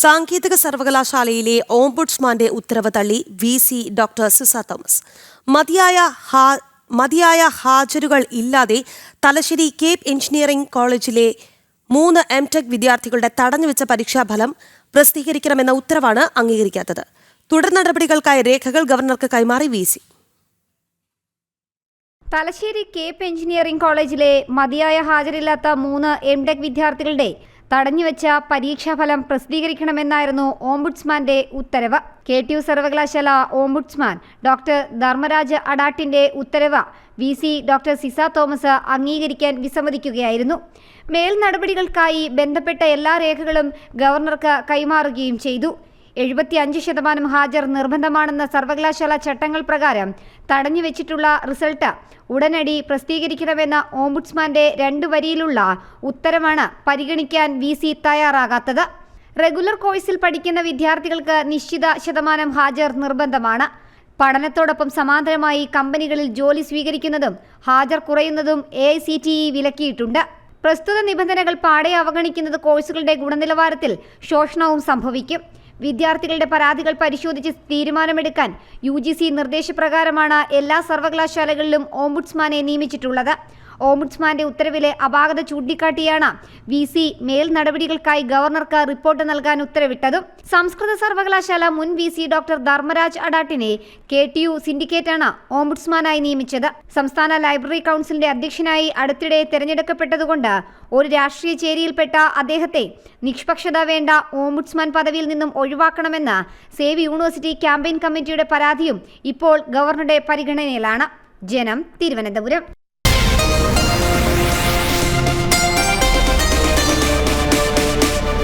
സാങ്കേതിക സർവകലാശാലയിലെ ഓംബുഡ്സ്മാന്റെ ഉത്തരവ് തള്ളി വി.സി. Doctor Ciza Thomas. മതിയായ ഹാജരുകൾ ഇല്ലാതെ തലശ്ശേരി കേപ്പ് എഞ്ചിനീയറിംഗ് കോളേജിലെ 3 എം.ടെക് വിദ്യാർത്ഥികളുടെ തടഞ്ഞുവെച്ച പരീക്ഷാഫലം പ്രസിദ്ധീകരിക്കണമെന്ന ഉത്തരവാണ് അംഗീകരിക്കാത്തത്. തുടർ നടപടികൾക്കായി രേഖകൾ ഗവർണർക്ക് കൈമാറി വി.സി. തലശ്ശേരി കേപ്പ് എഞ്ചിനീയറിംഗ് കോളേജിലെ മതിയായ ഹാജരില്ലാത്ത 3 എം.ടെക് വിദ്യാർത്ഥികളുടെ തടഞ്ഞുവെച്ച പരീക്ഷാഫലം പ്രസിദ്ധീകരിക്കണമെന്നായിരുന്നു ഓംബുഡ്സ്മാന്റെ ഉത്തരവ്. KTU സർവകലാശാല ഓംബുഡ്സ്മാൻ ഡോക്ടർ ധർമ്മരാജ് അഡാട്ടിന്റെ ഉത്തരവ് വി.സി. ഡോക്ടർ സിസ തോമസ് അംഗീകരിക്കാൻ വിസമ്മതിക്കുകയായിരുന്നു. മേൽ നടപടികൾക്കായി ബന്ധപ്പെട്ട എല്ലാ രേഖകളും ഗവർണർക്ക് കൈമാറുകയും ചെയ്തു. 75% ഹാജർ നിർബന്ധമാണെന്ന സർവകലാശാല ചട്ടങ്ങൾ പ്രകാരം തടഞ്ഞുവെച്ചിട്ടുള്ള റിസൾട്ട് ഉടനടി പ്രസിദ്ധീകരിക്കണമെന്ന ഓംബുഡ്സ്മാന്റെ 2 വരിയിലുള്ള ഉത്തരവാണ് പരിഗണിക്കാൻ വി.സി. തയ്യാറാകാത്തത്. റെഗുലർ കോഴ്സിൽ പഠിക്കുന്ന വിദ്യാർത്ഥികൾക്ക് നിശ്ചിത ശതമാനം ഹാജർ നിർബന്ധമാണ്. പഠനത്തോടൊപ്പം സമാന്തരമായി കമ്പനികളിൽ ജോലി സ്വീകരിക്കുന്നതും ഹാജർ കുറയുന്നതും AICTE വിലക്കിയിട്ടുണ്ട്. പ്രസ്തുത നിബന്ധനകൾ പാടെ അവഗണിക്കുന്നത് കോഴ്സുകളുടെ ഗുണനിലവാരത്തിൽ ശോഷണവും സംഭവിക്കും. വിദ്യാർത്ഥികളുടെ പരാതികൾ പരിശോധിച്ച് തീരുമാനമെടുക്കാൻ UGC നിർദ്ദേശപ്രകാരമാണ് എല്ലാ സർവകലാശാലകളിലും ഓംബുഡ്സ്മാനെ നിയമിച്ചിട്ടുള്ളത്. ഓംബുഡ്സ്മാന്റെ ഉത്തരവിലെ അപാകത ചൂണ്ടിക്കാട്ടിയാണ് വി.സി. മേൽ നടപടികൾക്കായി ഗവർണർക്ക് റിപ്പോർട്ട് നൽകാൻ ഉത്തരവിട്ടതും. സംസ്കൃത സർവകലാശാല മുൻ വി.സി. ഡോക്ടർ ധർമ്മരാജ് അഡാട്ടിനെ KTU സിൻഡിക്കേറ്റാണ് ഓംബുഡ്സ്മാനായി നിയമിച്ചത്. സംസ്ഥാന ലൈബ്രറി കൗൺസിലിന്റെ അധ്യക്ഷനായി അടുത്തിടെ തെരഞ്ഞെടുക്കപ്പെട്ടതുകൊണ്ട് ഒരു രാഷ്ട്രീയ ചേരിയിൽപ്പെട്ട അദ്ദേഹത്തെ നിഷ്പക്ഷത വേണ്ട ഓംബുഡ്സ്മാൻ പദവിയിൽ നിന്നും ഒഴിവാക്കണമെന്ന് സേവ് യൂണിവേഴ്സിറ്റി ക്യാമ്പയിൻ കമ്മിറ്റിയുടെ പരാതിയും ഇപ്പോൾ ഗവർണറുടെ പരിഗണനയിലാണ്. ജനം, തിരുവനന്തപുരം.